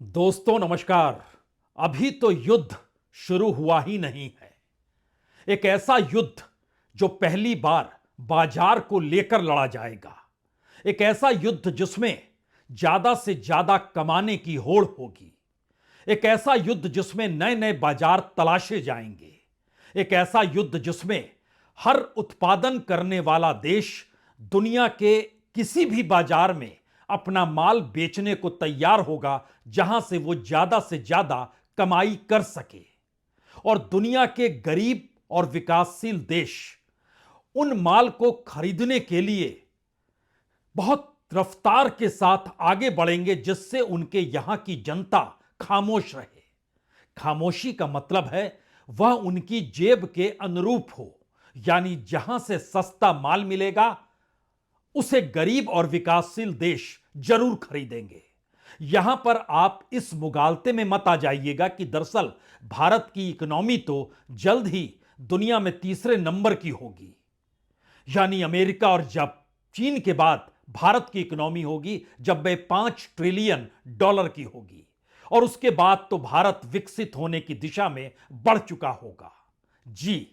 दोस्तों नमस्कार। अभी तो युद्ध शुरू हुआ ही नहीं है। एक ऐसा युद्ध जो पहली बार बाजार को लेकर लड़ा जाएगा। एक ऐसा युद्ध जिसमें ज्यादा से ज्यादा कमाने की होड़ होगी। एक ऐसा युद्ध जिसमें नए नए बाजार तलाशे जाएंगे। एक ऐसा युद्ध जिसमें हर उत्पादन करने वाला देश दुनिया के किसी भी बाजार में अपना माल बेचने को तैयार होगा जहां से वो ज्यादा से ज्यादा कमाई कर सके। और दुनिया के गरीब और विकासशील देश उन माल को खरीदने के लिए बहुत रफ्तार के साथ आगे बढ़ेंगे जिससे उनके यहां की जनता खामोश रहे। खामोशी का मतलब है वह उनकी जेब के अनुरूप हो, यानी जहां से सस्ता माल मिलेगा उसे गरीब और विकासशील देश जरूर खरीदेंगे। यहां पर आप इस मुगालते में मत आ जाइएगा कि दरअसल भारत की इकोनॉमी तो जल्द ही दुनिया में तीसरे नंबर की होगी, यानी अमेरिका और जब चीन के बाद भारत की इकोनॉमी होगी जब वह $5 ट्रिलियन की होगी, और उसके बाद तो भारत विकसित होने की दिशा में बढ़ चुका होगा। जी,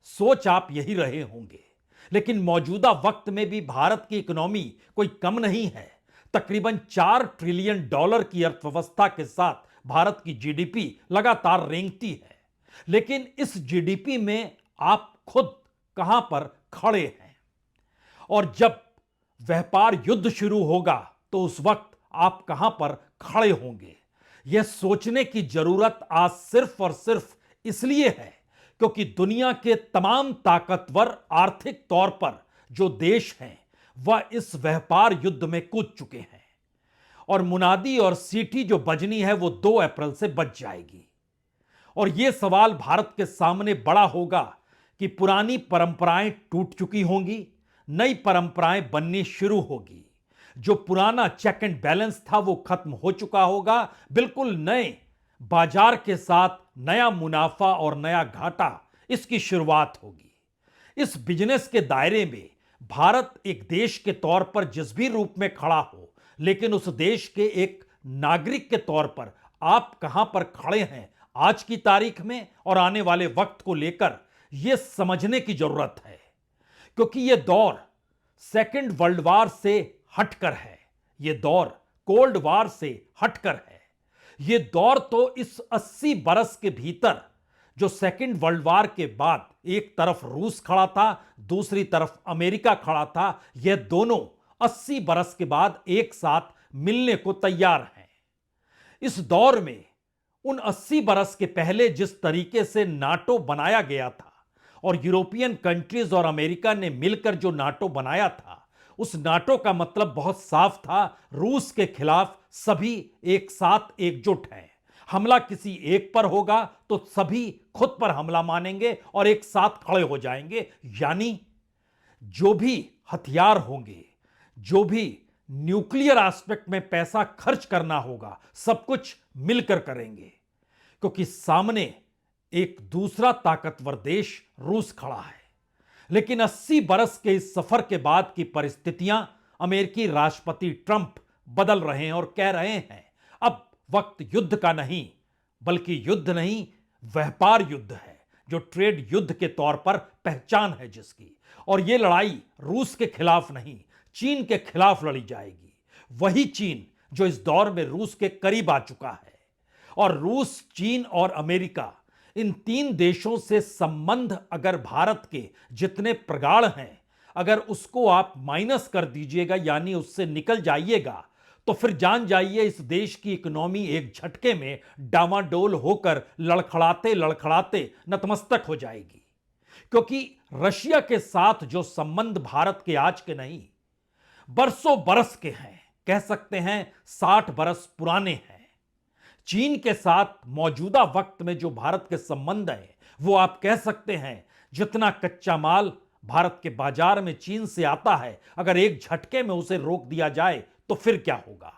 सोच आप यही रहे होंगे, लेकिन मौजूदा वक्त में भी भारत की इकोनॉमी कोई कम नहीं है। तकरीबन $4 ट्रिलियन की अर्थव्यवस्था के साथ भारत की जीडीपी लगातार रेंगती है। लेकिन इस जीडीपी में आप खुद कहां पर खड़े हैं? और जब व्यापार युद्ध शुरू होगा तो उस वक्त आप कहां पर खड़े होंगे? यह सोचने की जरूरत आज सिर्फ और सिर्फ इसलिए है क्योंकि दुनिया के तमाम ताकतवर आर्थिक तौर पर जो देश हैं वह इस व्यापार युद्ध में कूद चुके हैं। और मुनादी और सीटी जो बजनी है वो 2 अप्रैल से बज जाएगी। और यह सवाल भारत के सामने बड़ा होगा कि पुरानी परंपराएं टूट चुकी होंगी, नई परंपराएं बननी शुरू होगी। जो पुराना चेक एंड बैलेंस था वो खत्म हो चुका होगा। बिल्कुल नए बाजार के साथ नया मुनाफा और नया घाटा, इसकी शुरुआत होगी। इस बिजनेस के दायरे में भारत एक देश के तौर पर जिस भी रूप में खड़ा हो, लेकिन उस देश के एक नागरिक के तौर पर आप कहां पर खड़े हैं आज की तारीख में और आने वाले वक्त को लेकर, यह समझने की जरूरत है। क्योंकि यह दौर सेकेंड वर्ल्ड वार से हटकर है, यह दौर कोल्ड वार से हटकर है। यह दौर तो इस 80 बरस के भीतर, जो सेकेंड वर्ल्ड वार के बाद एक तरफ रूस खड़ा था, दूसरी तरफ अमेरिका खड़ा था, यह दोनों 80 बरस के बाद एक साथ मिलने को तैयार हैं। इस दौर में उन 80 बरस के पहले जिस तरीके से नाटो बनाया गया था और यूरोपियन कंट्रीज और अमेरिका ने मिलकर जो नाटो बनाया था, उस नाटो का मतलब बहुत साफ था, रूस के खिलाफ सभी एक साथ एकजुट हैं। हमला किसी एक पर होगा तो सभी खुद पर हमला मानेंगे और एक साथ खड़े हो जाएंगे। यानी जो भी हथियार होंगे, जो भी न्यूक्लियर एस्पेक्ट में पैसा खर्च करना होगा, सब कुछ मिलकर करेंगे। क्योंकि सामने एक दूसरा ताकतवर देश रूस खड़ा है। लेकिन 80 बरस के इस सफर के बाद की परिस्थितियां अमेरिकी राष्ट्रपति ट्रंप बदल रहे हैं और कह रहे हैं अब वक्त युद्ध का नहीं, बल्कि युद्ध नहीं, व्यापार युद्ध है, जो ट्रेड युद्ध के तौर पर पहचान है जिसकी। और यह लड़ाई रूस के खिलाफ नहीं, चीन के खिलाफ लड़ी जाएगी। वही चीन जो इस दौर में रूस के करीब आ चुका है। और रूस, चीन और अमेरिका, इन 3 देशों से संबंध अगर भारत के जितने प्रगाढ़ हैं, अगर उसको आप माइनस कर दीजिएगा, यानी उससे निकल जाइएगा, तो फिर जान जाइए इस देश की इकोनॉमी एक झटके में डामाडोल होकर लड़खड़ाते लड़खड़ाते नतमस्तक हो जाएगी। क्योंकि रशिया के साथ जो संबंध भारत के आज के नहीं, बरसों बरस के हैं, कह सकते हैं 60 बरस पुराने हैं। चीन के साथ मौजूदा वक्त में जो भारत के संबंध हैं, वो आप कह सकते हैं जितना कच्चा माल भारत के बाजार में चीन से आता है, अगर एक झटके में उसे रोक दिया जाए तो फिर क्या होगा।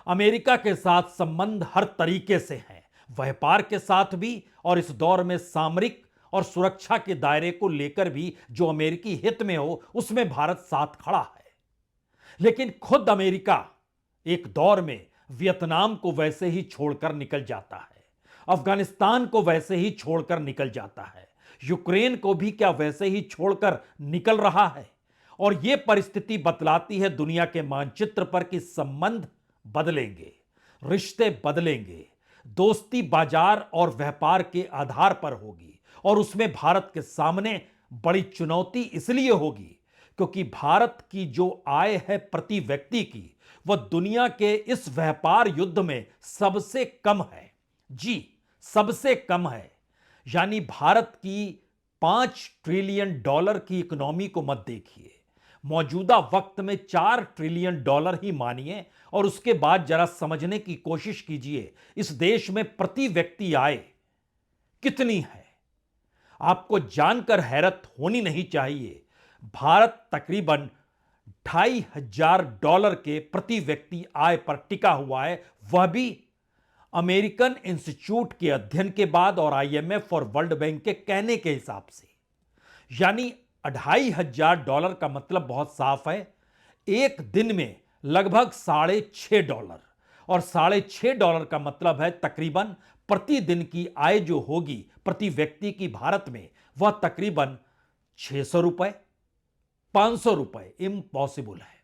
अमेरिका के साथ संबंध हर तरीके से हैं, व्यापार के साथ भी, और इस दौर में सामरिक और सुरक्षा के दायरे को लेकर भी जो अमेरिकी हित में हो, उसमें भारत साथ खड़ा है। लेकिन खुद अमेरिका एक दौर में वियतनाम को वैसे ही छोड़कर निकल जाता है, अफगानिस्तान को वैसे ही छोड़कर निकल जाता है, यूक्रेन को भी क्या वैसे ही छोड़कर निकल रहा है। और यह परिस्थिति बतलाती है दुनिया के मानचित्र पर कि संबंध बदलेंगे, रिश्ते बदलेंगे, दोस्ती बाजार और व्यापार के आधार पर होगी। और उसमें भारत के सामने बड़ी चुनौती इसलिए होगी क्योंकि भारत की जो आय है प्रति व्यक्ति की, वह दुनिया के इस व्यापार युद्ध में सबसे कम है। जी, सबसे कम है। यानी भारत की $5 ट्रिलियन की इकोनॉमी को मत देखिए, मौजूदा वक्त में $4 ट्रिलियन ही मानिए। और उसके बाद जरा समझने की कोशिश कीजिए इस देश में प्रति व्यक्ति आय कितनी है। आपको जानकर हैरत होनी नहीं चाहिए, भारत तकरीबन $2,500 के प्रति व्यक्ति आय पर टिका हुआ है, वह भी अमेरिकन इंस्टीट्यूट के अध्ययन के बाद और IMF और वर्ल्ड बैंक के कहने के हिसाब से। यानी $2,500 का मतलब बहुत साफ है, एक दिन में लगभग $6.5। और $6.5 का मतलब है तकरीबन प्रतिदिन की आय जो होगी प्रति व्यक्ति की भारत में, वह तकरीबन ₹600, ₹500। इम्पॉसिबल है।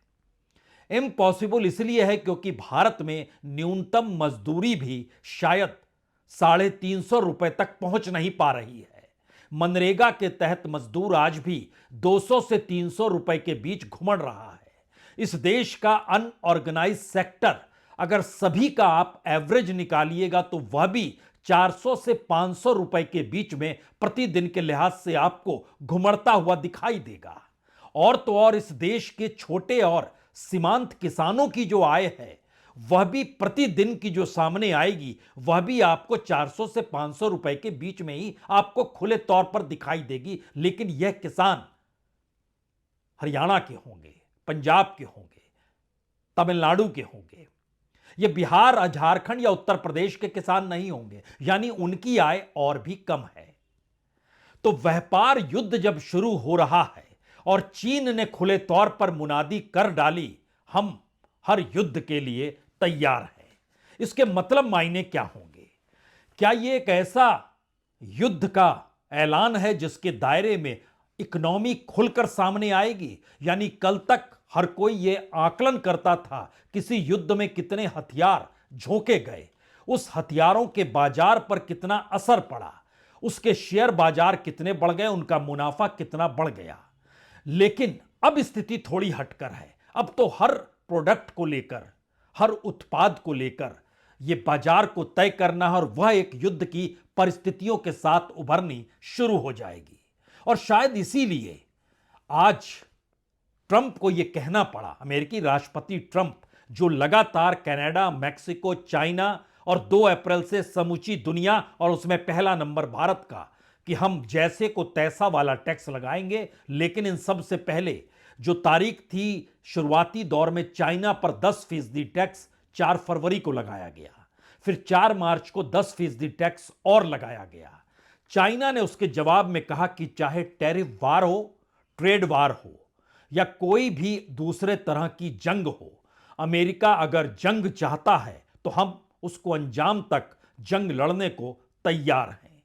इम्पॉसिबल इसलिए है क्योंकि भारत में न्यूनतम मजदूरी भी शायद ₹350 तक पहुंच नहीं पा रही है। मनरेगा के तहत मजदूर आज भी ₹200 से ₹300 के बीच घुमड़ रहा है। इस देश का अनऑर्गेनाइज सेक्टर अगर सभी का आप एवरेज निकालिएगा तो वह भी ₹400 से ₹500 के बीच में प्रतिदिन के लिहाज से आपको घुमड़ता हुआ दिखाई देगा। और तो और इस देश के छोटे और सीमांत किसानों की जो आय है, वह भी प्रतिदिन की जो सामने आएगी, वह भी आपको ₹400 से ₹500 के बीच में ही आपको खुले तौर पर दिखाई देगी। लेकिन यह किसान हरियाणा के होंगे, पंजाब के होंगे, तमिलनाडु के होंगे, ये बिहार, झारखंड या उत्तर प्रदेश के किसान नहीं होंगे। यानी उनकी आय और भी कम है। तो व्यापार युद्ध जब शुरू हो रहा है और चीन ने खुले तौर पर मुनादी कर डाली, हम हर युद्ध के लिए तैयार हैं, इसके मतलब मायने क्या होंगे? क्या यह एक ऐसा युद्ध का ऐलान है जिसके दायरे में इकोनॉमी खुलकर सामने आएगी? यानी कल तक हर कोई यह आकलन करता था किसी युद्ध में कितने हथियार झोंके गए, उस हथियारों के बाजार पर कितना असर पड़ा, उसके शेयर बाजार कितने बढ़ गए, उनका मुनाफा कितना बढ़ गया। लेकिन अब स्थिति थोड़ी हटकर है। अब तो हर प्रोडक्ट को लेकर, हर उत्पाद को लेकर यह बाजार को तय करना है और वह एक युद्ध की परिस्थितियों के साथ उभरनी शुरू हो जाएगी। और शायद इसीलिए आज ट्रंप को यह कहना पड़ा, अमेरिकी राष्ट्रपति ट्रंप, जो लगातार कनाडा, मैक्सिको, चाइना और 2 अप्रैल से समूची दुनिया और उसमें पहला नंबर भारत का, कि हम जैसे को तैसा वाला टैक्स लगाएंगे। लेकिन इन सब से पहले जो तारीख थी, शुरुआती दौर में चाइना पर 10% टैक्स 4 फरवरी को लगाया गया, फिर 4 मार्च को 10% टैक्स और लगाया गया। चाइना ने उसके जवाब में कहा कि चाहे टैरिफ वार हो, ट्रेड वार हो या कोई भी दूसरे तरह की जंग हो, अमेरिका अगर जंग चाहता है तो हम उसको अंजाम तक जंग लड़ने को तैयार हैं।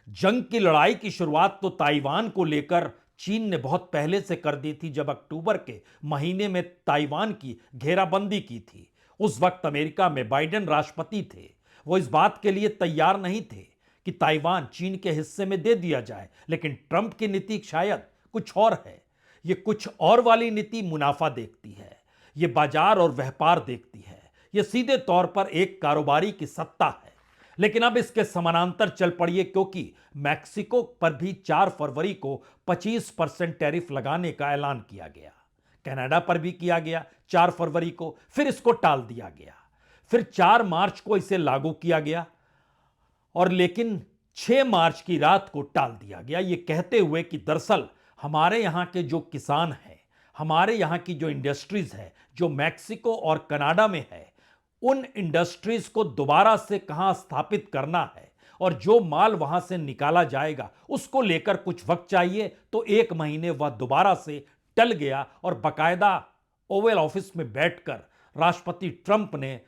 जंग की लड़ाई की शुरुआत तो ताइवान को लेकर चीन ने बहुत पहले से कर दी थी, जब अक्टूबर के महीने में ताइवान की घेराबंदी की थी। उस वक्त अमेरिका में बाइडेन राष्ट्रपति थे, वो इस बात के लिए तैयार नहीं थे कि ताइवान चीन के हिस्से में दे दिया जाए। लेकिन ट्रंप की नीति शायद कुछ और है। ये कुछ और वाली नीति मुनाफा देखती है, ये बाजार और व्यापार देखती है, ये सीधे तौर पर एक कारोबारी की सत्ता है। लेकिन अब इसके समानांतर चल पड़िए, क्योंकि मैक्सिको पर भी 4 फरवरी को 25% टैरिफ लगाने का ऐलान किया गया, कनाडा पर भी किया गया 4 फरवरी को, फिर इसको टाल दिया गया, फिर 4 मार्च को इसे लागू किया गया और लेकिन 6 मार्च की रात को टाल दिया गया, ये कहते हुए कि दरअसल हमारे यहां के जो किसान हैं, हमारे यहां की जो इंडस्ट्रीज है, जो मैक्सिको और कनाडा में है, उन इंडस्ट्रीज को दोबारा से कहां स्थापित करना है और जो माल वहां से निकाला जाएगा उसको लेकर कुछ वक्त चाहिए। तो 1 महीने वह दोबारा से टल गया और बाकायदा ओवल ऑफिस में बैठकर राष्ट्रपति ट्रंप ने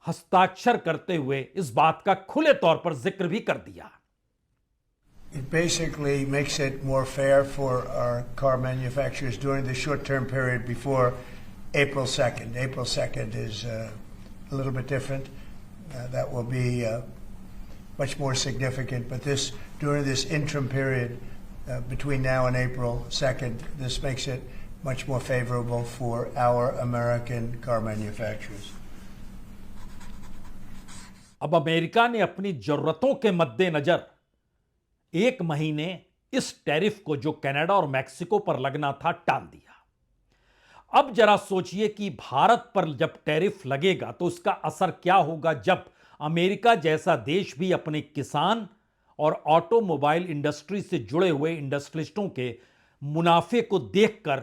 हस्ताक्षर करते हुए इस बात का खुले तौर पर जिक्र भी कर दिया। It basically makes it more fair for our car manufacturers during the short-term period before April 2nd. April 2nd is a little bit different. That will be much more significant. But during this interim period between now and April 2nd, this makes it much more favorable for our American car manufacturers. अब America ने अपनी जरूरतों के मद्देनजर 1 महीने इस tariff को जो कनाडा और मैक्सिको पर लगना था टाल दिया। अब जरा सोचिए कि भारत पर जब टैरिफ लगेगा तो उसका असर क्या होगा, जब अमेरिका जैसा देश भी अपने किसान और ऑटोमोबाइल इंडस्ट्री से जुड़े हुए इंडस्ट्रियलिस्टों के मुनाफे को देखकर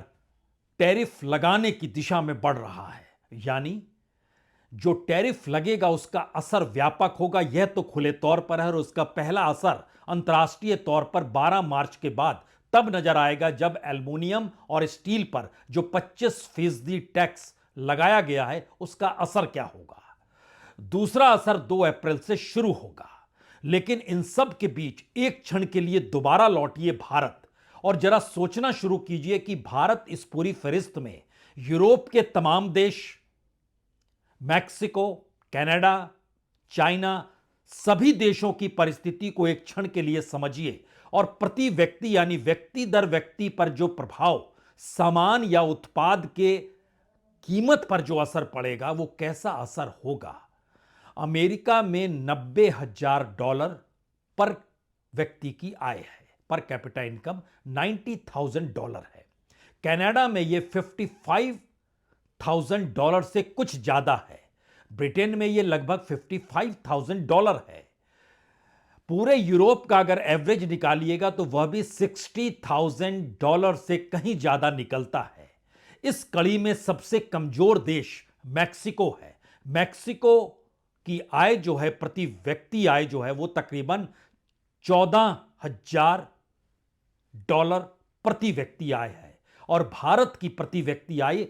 टैरिफ लगाने की दिशा में बढ़ रहा है। यानी जो टैरिफ लगेगा उसका असर व्यापक होगा, यह तो खुले तौर पर है, और उसका पहला असर अंतर्राष्ट्रीय तौर पर 12 मार्च के बाद तब नजर आएगा जब एल्युमिनियम और स्टील पर जो 25% टैक्स लगाया गया है उसका असर क्या होगा। दूसरा असर 2 अप्रैल से शुरू होगा। लेकिन इन सब के बीच एक क्षण के लिए दोबारा लौटिए भारत और जरा सोचना शुरू कीजिए कि भारत इस पूरी फहरिस्त में यूरोप के तमाम देश, मैक्सिको, कनाडा, चाइना, सभी देशों की परिस्थिति को एक क्षण के लिए समझिए और प्रति व्यक्ति यानी व्यक्ति दर व्यक्ति पर जो प्रभाव सामान या उत्पाद के कीमत पर जो असर पड़ेगा वो कैसा असर होगा। अमेरिका में $90,000 पर व्यक्ति की आय है, पर कैपिटा इनकम $90,000 है। कनाडा में यह $55,000 से कुछ ज्यादा है। ब्रिटेन में यह लगभग $55,000 है। पूरे यूरोप का अगर एवरेज निकालिएगा तो वह भी $60,000 से कहीं ज्यादा निकलता है। इस कड़ी में सबसे कमजोर देश मैक्सिको है। मैक्सिको की आय जो है, प्रति व्यक्ति आय जो है वो तकरीबन $14,000 प्रति व्यक्ति आय है और भारत की प्रति व्यक्ति आय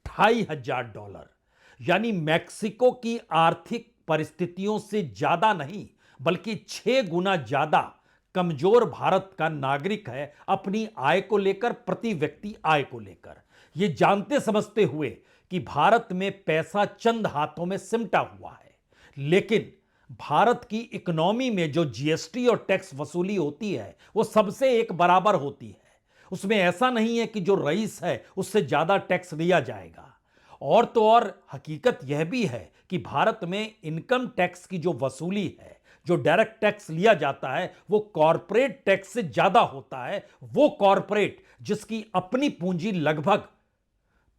$2,500। यानी मैक्सिको की आर्थिक परिस्थितियों से ज्यादा नहीं बल्कि 6 गुना ज्यादा कमजोर भारत का नागरिक है अपनी आय को लेकर, प्रति व्यक्ति आय को लेकर। यह जानते समझते हुए कि भारत में पैसा चंद हाथों में सिमटा हुआ है, लेकिन भारत की इकोनॉमी में जो जीएसटी और टैक्स वसूली होती है वो सबसे एक बराबर होती है। उसमें ऐसा नहीं है कि जो रईस है उससे ज्यादा टैक्स लिया जाएगा। और तो और हकीकत यह भी है कि भारत में इनकम टैक्स की जो वसूली है, जो डायरेक्ट टैक्स लिया जाता है, वो कॉरपोरेट टैक्स से ज्यादा होता है। वो कॉरपोरेट जिसकी अपनी पूंजी लगभग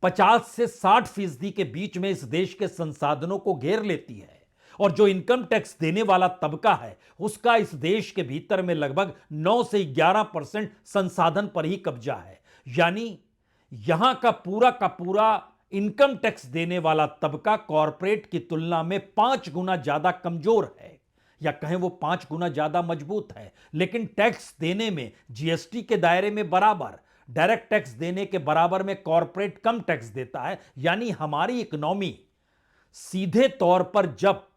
50 से 60% के बीच में इस देश के संसाधनों को घेर लेती है, और जो इनकम टैक्स देने वाला तबका है उसका इस देश के भीतर में लगभग 9 से 11% संसाधन पर ही कब्जा है। यानी यहां का पूरा इनकम टैक्स देने वाला तबका कॉरपोरेट की तुलना में 5 गुना ज्यादा कमजोर है, या कहें वो 5 गुना ज्यादा मजबूत है। लेकिन टैक्स देने में जीएसटी के दायरे में बराबर, डायरेक्ट टैक्स देने के बराबर में कॉरपोरेट कम टैक्स देता है। यानी हमारी इकोनॉमी सीधे तौर पर जब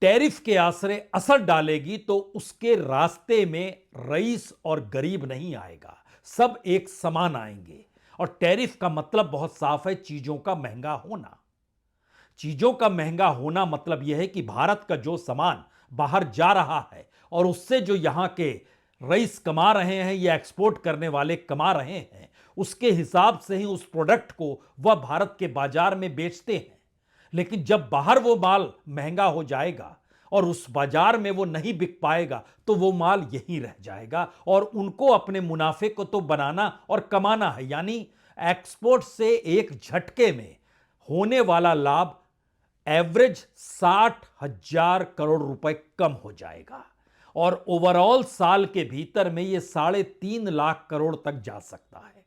टैरिफ के आसरे असर डालेगी तो उसके रास्ते में रईस और गरीब नहीं आएगा, सब एक समान आएंगे। और टैरिफ का मतलब बहुत साफ है, चीजों का महंगा होना। चीजों का महंगा होना मतलब यह है कि भारत का जो सामान बाहर जा रहा है और उससे जो यहां के रईस कमा रहे हैं या एक्सपोर्ट करने वाले कमा रहे हैं, उसके हिसाब से ही उस प्रोडक्ट को वह भारत के बाजार में बेचते हैं। लेकिन जब बाहर वो माल महंगा हो जाएगा और उस बाजार में वो नहीं बिक पाएगा तो वो माल यहीं रह जाएगा, और उनको अपने मुनाफे को तो बनाना और कमाना है। यानी एक्सपोर्ट से एक झटके में होने वाला लाभ एवरेज 60,000 करोड़ रुपए कम हो जाएगा, और ओवरऑल साल के भीतर में यह 3.5 लाख करोड़ तक जा सकता है।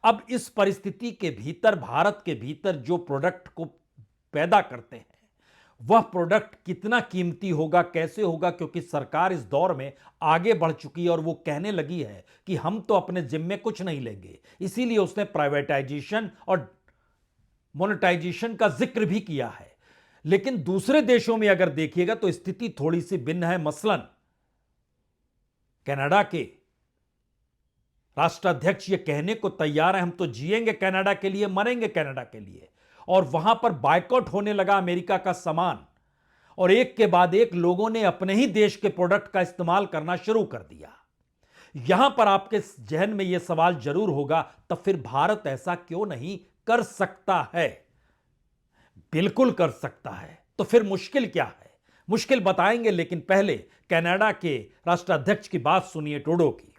अब इस परिस्थिति के भीतर भारत के भीतर जो प्रोडक्ट को पैदा करते हैं वह प्रोडक्ट कितना कीमती होगा, कैसे होगा, क्योंकि सरकार इस दौर में आगे बढ़ चुकी है और वो कहने लगी है कि हम तो अपने जिम्मे कुछ नहीं लेंगे। इसीलिए उसने प्राइवेटाइजेशन और मोनेटाइजेशन का जिक्र भी किया है। लेकिन दूसरे देशों में अगर देखिएगा तो स्थिति थोड़ी सी भिन्न है। मसलन कनाडा के राष्ट्राध्यक्ष ये कहने को तैयार है हम तो जिएंगे कनाडा के लिए, मरेंगे कनाडा के लिए, और वहां पर बायकॉट होने लगा अमेरिका का सामान, और एक के बाद एक लोगों ने अपने ही देश के प्रोडक्ट का इस्तेमाल करना शुरू कर दिया। यहां पर आपके जहन में यह सवाल जरूर होगा, तब फिर भारत ऐसा क्यों नहीं कर सकता है? बिल्कुल कर सकता है। तो फिर मुश्किल क्या है? मुश्किल बताएंगे, लेकिन पहले कनाडा के राष्ट्राध्यक्ष की बात सुनिए, ट्रूडो की।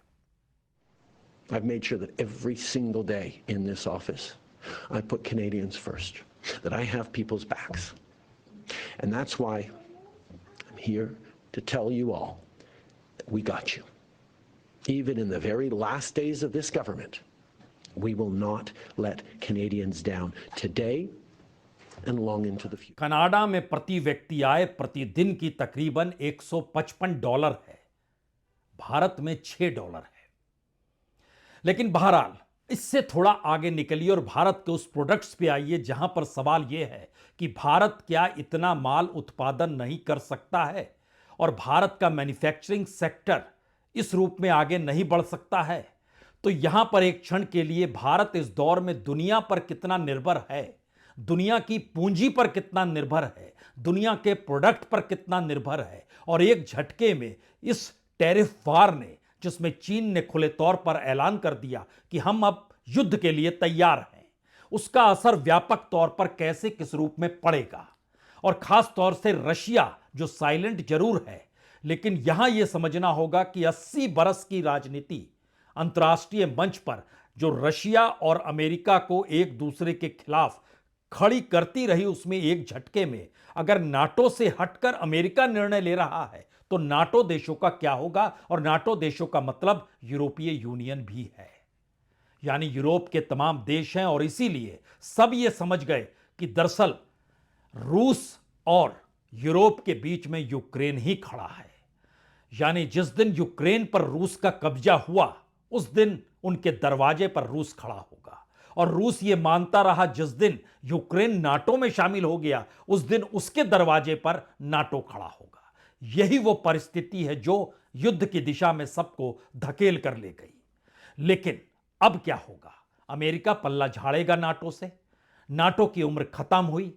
I've made sure that every single day in this office, I put Canadians first, that I have people's backs. And that's why I'm here to tell you all that we got you. Even in the very last days of this government, we will not let Canadians down today and long into the future. Canada में प्रति व्यक्ति आय प्रतिदिन की तकरीबन $155 है, भारत में $6 है। लेकिन बहरहाल इससे थोड़ा आगे निकलिए और भारत के उस प्रोडक्ट्स पे आइए जहां पर सवाल यह है कि भारत क्या इतना माल उत्पादन नहीं कर सकता है और भारत का मैन्युफैक्चरिंग सेक्टर इस रूप में आगे नहीं बढ़ सकता है। तो यहां पर एक क्षण के लिए भारत इस दौर में दुनिया पर कितना निर्भर है, दुनिया की पूंजी पर कितना निर्भर है, दुनिया के प्रोडक्ट पर कितना निर्भर है, और एक झटके में इस टैरिफ वार ने, जिसमें चीन ने खुले तौर पर ऐलान कर दिया कि हम अब युद्ध के लिए तैयार हैं, उसका असर व्यापक तौर पर कैसे किस रूप में पड़ेगा। और खास तौर से रशिया जो साइलेंट जरूर है, लेकिन यहां यह समझना होगा कि 80 बरस की राजनीति अंतर्राष्ट्रीय मंच पर जो रशिया और अमेरिका को एक दूसरे के खिलाफ खड़ी करती रही, उसमें एक झटके में अगर नाटो से हटकर अमेरिका निर्णय ले रहा है तो नाटो देशों का क्या होगा? और नाटो देशों का मतलब यूरोपीय यूनियन भी है, यानी यूरोप के तमाम देश हैं। और इसीलिए सब ये समझ गए कि दरअसल रूस और यूरोप के बीच में यूक्रेन ही खड़ा है, यानी जिस दिन यूक्रेन पर रूस का कब्जा हुआ उस दिन उनके दरवाजे पर रूस खड़ा होगा। और रूस ये मानता रहा जिस दिन यूक्रेन नाटो में शामिल हो गया उस दिन उसके दरवाजे पर नाटो खड़ा होगा। यही वो परिस्थिति है जो युद्ध की दिशा में सबको धकेल कर ले गई। लेकिन अब क्या होगा? अमेरिका पल्ला झाड़ेगा नाटो से? नाटो की उम्र खत्म हुई?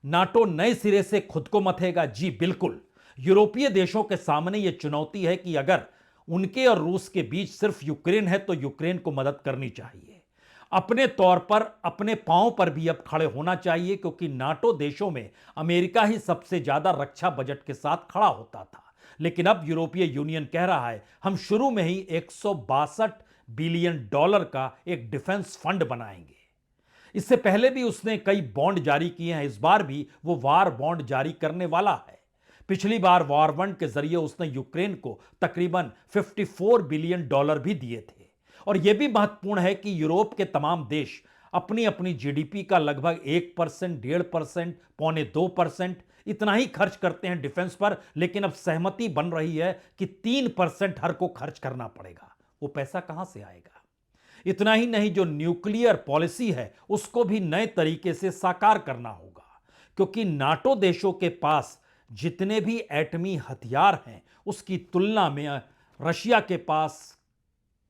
नाटो नए सिरे से खुद को मथेगा? जी बिल्कुल। यूरोपीय देशों के सामने यह चुनौती है कि अगर उनके और रूस के बीच सिर्फ यूक्रेन है तो यूक्रेन को मदद करनी चाहिए, अपने तौर पर अपने पांव पर भी अब खड़े होना चाहिए, क्योंकि नाटो देशों में अमेरिका ही सबसे ज्यादा रक्षा बजट के साथ खड़ा होता था। लेकिन अब यूरोपीय यूनियन कह रहा है हम शुरू में ही $162 बिलियन का एक डिफेंस फंड बनाएंगे। इससे पहले भी उसने कई बॉन्ड जारी किए हैं, इस बार भी वो वार बॉन्ड जारी करने वाला है। पिछली बार वार बॉन्ड के जरिए उसने यूक्रेन को तकरीबन $54 बिलियन भी दिए थे। और यह भी महत्वपूर्ण है कि यूरोप के तमाम देश अपनी अपनी जीडीपी का लगभग 1%, 1.5%, 1.25% इतना ही खर्च करते हैं डिफेंस पर, लेकिन अब सहमति बन रही है कि 3% हर को खर्च करना पड़ेगा। वो पैसा कहां से आएगा? इतना ही नहीं, जो न्यूक्लियर पॉलिसी है उसको भी नए तरीके से साकार करना होगा, क्योंकि नाटो देशों के पास जितने भी एटमी हथियार हैं उसकी तुलना में रशिया के पास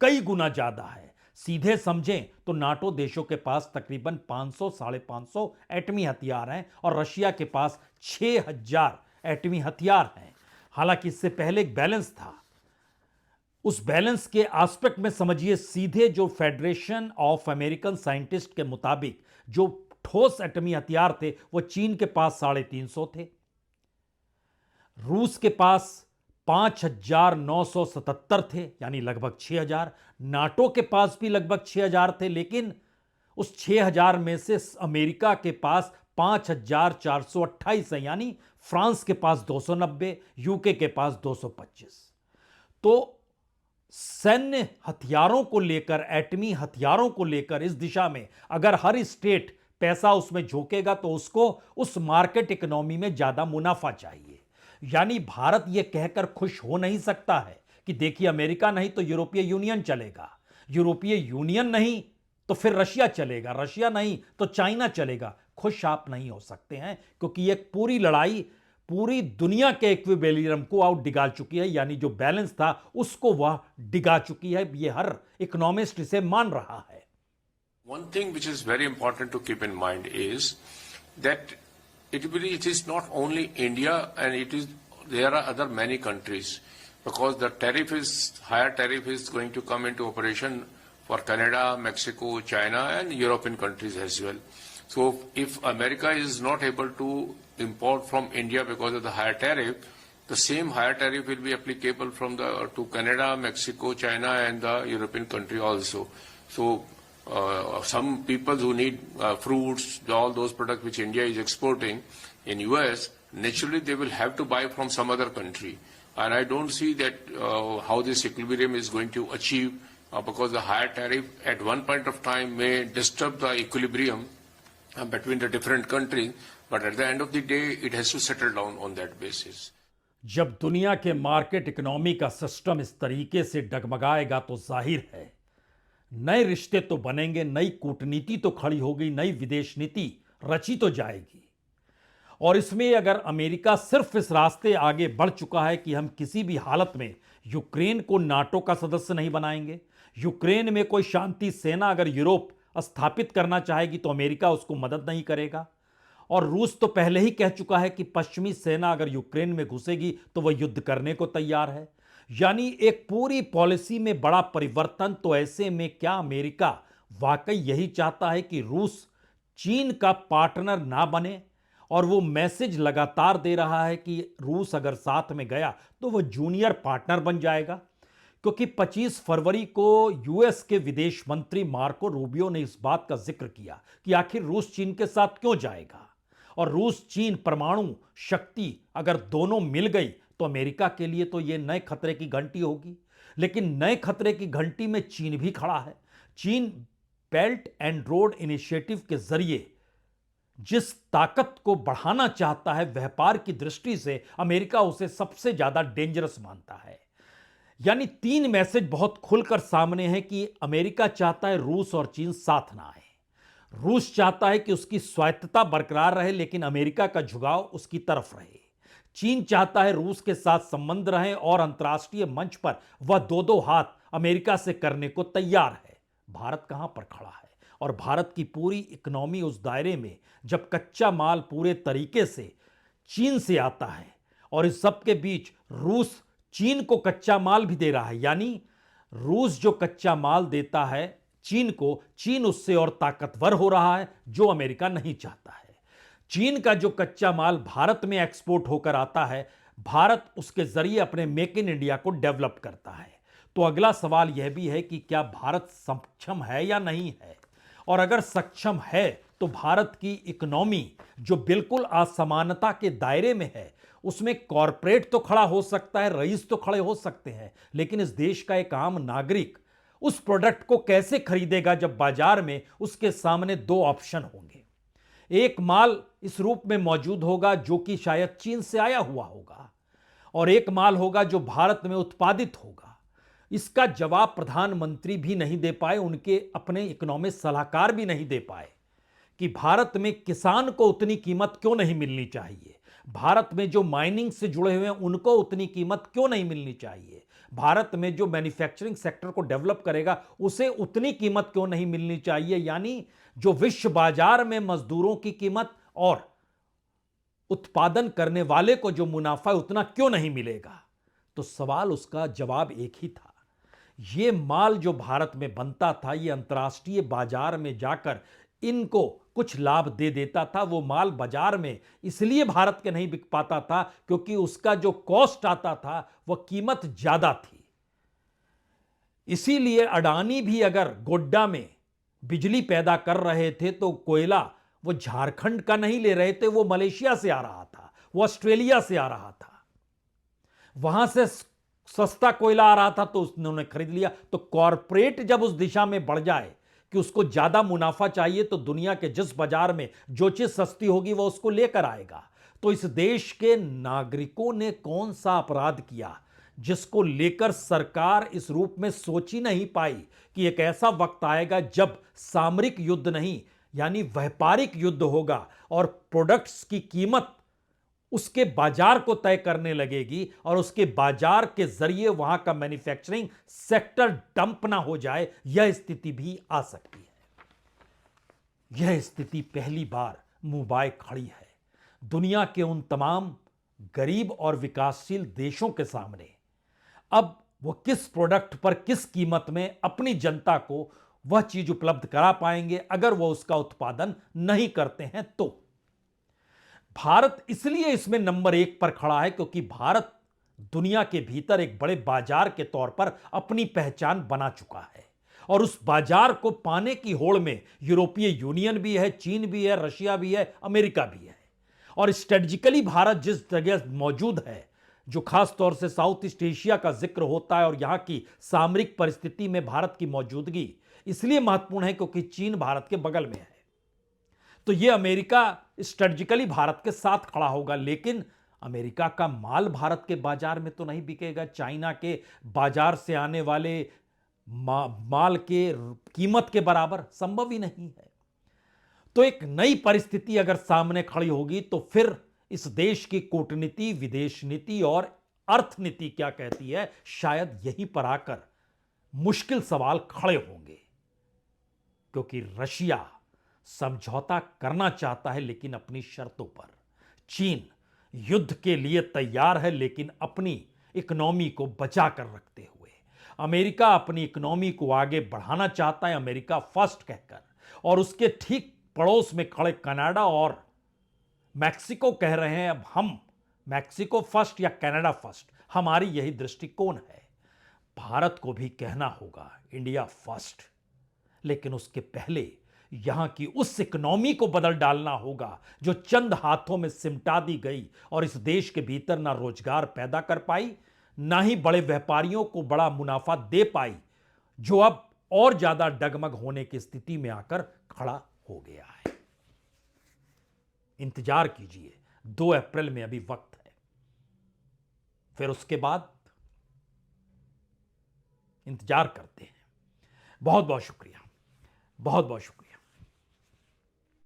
कई गुना ज्यादा है। सीधे समझें तो नाटो देशों के पास तकरीबन 500 साढ़े 500 एटमी हथियार हैं और रशिया के पास 6000 एटमी हथियार हैं। हालांकि इससे पहले एक बैलेंस था, उस बैलेंस के एस्पेक्ट में समझिए, सीधे जो फेडरेशन ऑफ अमेरिकन साइंटिस्ट के मुताबिक जो ठोस एटमी हथियार थे वो चीन के पास 350 थे, रूस के पास 5977 थे, यानी लगभग 6000, नाटो के पास भी लगभग 6000 थे। लेकिन उस 6000 में से अमेरिका के पास 5428 है, यानी फ्रांस के पास 290, यूके के पास 225। तो सैन्य हथियारों को लेकर, एटमी हथियारों को लेकर इस दिशा में अगर हर स्टेट पैसा उसमें झोंकेगा तो उसको उस मार्केट इकोनॉमी में ज्यादा मुनाफा चाहिए। यानी भारत यह कहकर खुश हो नहीं सकता है कि देखिए अमेरिका नहीं तो यूरोपीय यूनियन चलेगा, यूरोपीय यूनियन नहीं तो फिर रशिया चलेगा, रशिया नहीं तो चाइना चलेगा। खुश आप नहीं हो सकते हैं, क्योंकि ये पूरी लड़ाई पूरी दुनिया के इक्विलिब्रियम को आउट डिगा चुकी है, यानी जो बैलेंस था उसको वह डिगा चुकी है। ये हर इकोनॉमिस्ट इसे मान रहा है। One thing which is very important to keep in mind is that it is not only India, and there are other many countries, because the higher tariff is going to come into operation for Canada, Mexico, China, and European countries as well. So if America is not able to import from India because of the higher tariff, the same higher tariff will be applicable to Canada, Mexico, China, and the European country also. So some people who need fruits, all those products which India is exporting in US, naturally they will have to buy from some other country. And I don't see that how this equilibrium is going to achieve, because the higher tariff at one point of time may disturb the equilibrium between the different countries, but at the end of the day it has to settle down on that basis. जब दुनिया के market economy का system इस तरीके से डगमगाएगा तो जाहिर है नए रिश्ते तो बनेंगे, नई कूटनीति तो खड़ी होगी, नई विदेश नीति रची तो जाएगी। और इसमें अगर अमेरिका सिर्फ इस रास्ते आगे बढ़ चुका है कि हम किसी भी हालत में यूक्रेन को नाटो का सदस्य नहीं बनाएंगे, यूक्रेन में कोई शांति सेना अगर यूरोप स्थापित करना चाहेगी तो अमेरिका उसको मदद नहीं करेगा, और रूस तो पहले ही कह चुका है कि पश्चिमी सेना अगर यूक्रेन में घुसेगी तो वह युद्ध करने को तैयार है। यानी एक पूरी पॉलिसी में बड़ा परिवर्तन। तो ऐसे में क्या अमेरिका वाकई यही चाहता है कि रूस चीन का पार्टनर ना बने? और वो मैसेज लगातार दे रहा है कि रूस अगर साथ में गया तो वह जूनियर पार्टनर बन जाएगा, क्योंकि 25 फरवरी को यूएस के विदेश मंत्री मार्को रूबियो ने इस बात का जिक्र किया कि आखिर रूस चीन के साथ क्यों जाएगा, और रूस चीन परमाणु शक्ति अगर दोनों मिल गई तो अमेरिका के लिए तो यह नए खतरे की घंटी होगी। लेकिन नए खतरे की घंटी में चीन भी खड़ा है। चीन बेल्ट एंड रोड इनिशिएटिव के जरिए जिस ताकत को बढ़ाना चाहता है, व्यापार की दृष्टि से अमेरिका उसे सबसे ज्यादा डेंजरस मानता है। यानी 3 मैसेज बहुत खुलकर सामने हैं कि अमेरिका चाहता है रूस और चीन साथ ना आए। रूस चाहता है कि उसकी स्वायत्तता बरकरार रहे, लेकिन अमेरिका का झुकाव उसकी तरफ रहे। चीन चाहता है रूस के साथ संबंध रहे और अंतर्राष्ट्रीय मंच पर वह दो हाथ अमेरिका से करने को तैयार है। भारत कहां पर खड़ा है? और भारत की पूरी इकोनॉमी उस दायरे में जब कच्चा माल पूरे तरीके से चीन से आता है, और इस सब के बीच रूस चीन को कच्चा माल भी दे रहा है। यानी रूस जो कच्चा माल देता है चीन को, चीन उससे और ताकतवर हो रहा है, जो अमेरिका नहीं चाहता है। चीन का जो कच्चा माल भारत में एक्सपोर्ट होकर आता है, भारत उसके जरिए अपने मेक इन इंडिया को डेवलप करता है। तो अगला सवाल यह भी है कि क्या भारत सक्षम है या नहीं है, और अगर सक्षम है तो भारत की इकोनॉमी जो बिल्कुल असमानता के दायरे में है, उसमें कॉरपोरेट तो खड़ा हो सकता है, रईस तो खड़े हो सकते हैं, लेकिन इस देश का एक आम नागरिक उस प्रोडक्ट को कैसे खरीदेगा जब बाजार में उसके सामने 2 ऑप्शन होंगे। एक माल इस रूप में मौजूद होगा जो कि शायद चीन से आया हुआ होगा, और एक माल होगा जो भारत में उत्पादित होगा। इसका जवाब प्रधानमंत्री भी नहीं दे पाए, उनके अपने इकोनॉमिस्ट सलाहकार भी नहीं दे पाए कि भारत में किसान को उतनी कीमत क्यों नहीं मिलनी चाहिए, भारत में जो माइनिंग से जुड़े हुए हैं उनको उतनी कीमत क्यों नहीं मिलनी चाहिए, भारत में जो मैन्युफैक्चरिंग सेक्टर को डेवलप करेगा उसे उतनी कीमत क्यों नहीं मिलनी चाहिए। यानी जो विश्व बाजार में मजदूरों की कीमत और उत्पादन करने वाले को जो मुनाफा उतना क्यों नहीं मिलेगा। तो सवाल उसका जवाब एक ही था, ये माल जो भारत में बनता था, ये अंतर्राष्ट्रीय बाजार में जाकर इनको कुछ लाभ दे देता था। वो माल बाजार में इसलिए भारत के नहीं बिक पाता था क्योंकि उसका जो कॉस्ट आता था वह कीमत ज्यादा थी। इसीलिए अडानी भी अगर गोड्डा में बिजली पैदा कर रहे थे तो कोयला वो झारखंड का नहीं ले रहे थे, वो मलेशिया से आ रहा था, वो ऑस्ट्रेलिया से आ रहा था, वहां से सस्ता कोयला आ रहा था तो उन्होंने खरीद लिया। तो कॉरपोरेट जब उस दिशा में बढ़ जाए कि उसको ज्यादा मुनाफा चाहिए तो दुनिया के जिस बाजार में जो चीज सस्ती होगी वह उसको लेकर आएगा। तो इस देश के नागरिकों ने कौन सा अपराध किया जिसको लेकर सरकार इस रूप में सोच ही नहीं पाई कि एक ऐसा वक्त आएगा जब सामरिक युद्ध नहीं, यानी व्यापारिक युद्ध होगा और प्रोडक्ट्स की कीमत उसके बाजार को तय करने लगेगी और उसके बाजार के जरिए वहां का मैन्युफैक्चरिंग सेक्टर डंप ना हो जाए, यह स्थिति भी आ सकती है। यह स्थिति पहली बार मुंबई खड़ी है। दुनिया के उन तमाम गरीब और विकासशील देशों के सामने अब वो किस प्रोडक्ट पर किस कीमत में अपनी जनता को वह चीज उपलब्ध करा पाएंगे अगर वो उसका उत्पादन नहीं करते हैं। तो भारत इसलिए इसमें नंबर 1 पर खड़ा है क्योंकि भारत दुनिया के भीतर एक बड़े बाजार के तौर पर अपनी पहचान बना चुका है और उस बाजार को पाने की होड़ में यूरोपीय यूनियन भी है, चीन भी है, रशिया भी है, अमेरिका भी है। और स्ट्रेटेजिकली भारत जिस जगह मौजूद है, जो खास तौर से साउथ ईस्ट एशिया का जिक्र होता है और यहां की सामरिक परिस्थिति में भारत की मौजूदगी इसलिए महत्वपूर्ण है क्योंकि चीन भारत के बगल में है। तो यह अमेरिका स्ट्रेटेजिकली भारत के साथ खड़ा होगा, लेकिन अमेरिका का माल भारत के बाजार में तो नहीं बिकेगा। चाइना के बाजार से आने वाले माल के कीमत के बराबर संभव ही नहीं है। तो एक नई परिस्थिति अगर सामने खड़ी होगी तो फिर इस देश की कूटनीति, विदेश नीति और अर्थनीति क्या कहती है, शायद यहीं पर आकर मुश्किल सवाल खड़े होंगे। क्योंकि रशिया समझौता करना चाहता है लेकिन अपनी शर्तों पर। चीन युद्ध के लिए तैयार है लेकिन अपनी इकोनॉमी को बचा कर रखते हुए। अमेरिका अपनी इकोनॉमी को आगे बढ़ाना चाहता है, अमेरिका फर्स्ट कहकर, और उसके ठीक पड़ोस में खड़े कनाडा और मैक्सिको कह रहे हैं अब हम मैक्सिको फर्स्ट या कनाडा फर्स्ट, हमारी यही दृष्टिकोण है। भारत को भी कहना होगा इंडिया फर्स्ट, लेकिन उसके पहले यहां की उस इकोनॉमी को बदल डालना होगा जो चंद हाथों में सिमटा दी गई और इस देश के भीतर ना रोजगार पैदा कर पाई, ना ही बड़े व्यापारियों को बड़ा मुनाफा दे पाई, जो अब और ज्यादा डगमग होने की स्थिति में आकर खड़ा हो गया है। इंतजार कीजिए, 2 अप्रैल में अभी वक्त है, फिर उसके बाद इंतजार करते हैं। बहुत बहुत शुक्रिया, बहुत बहुत शुक्रिया।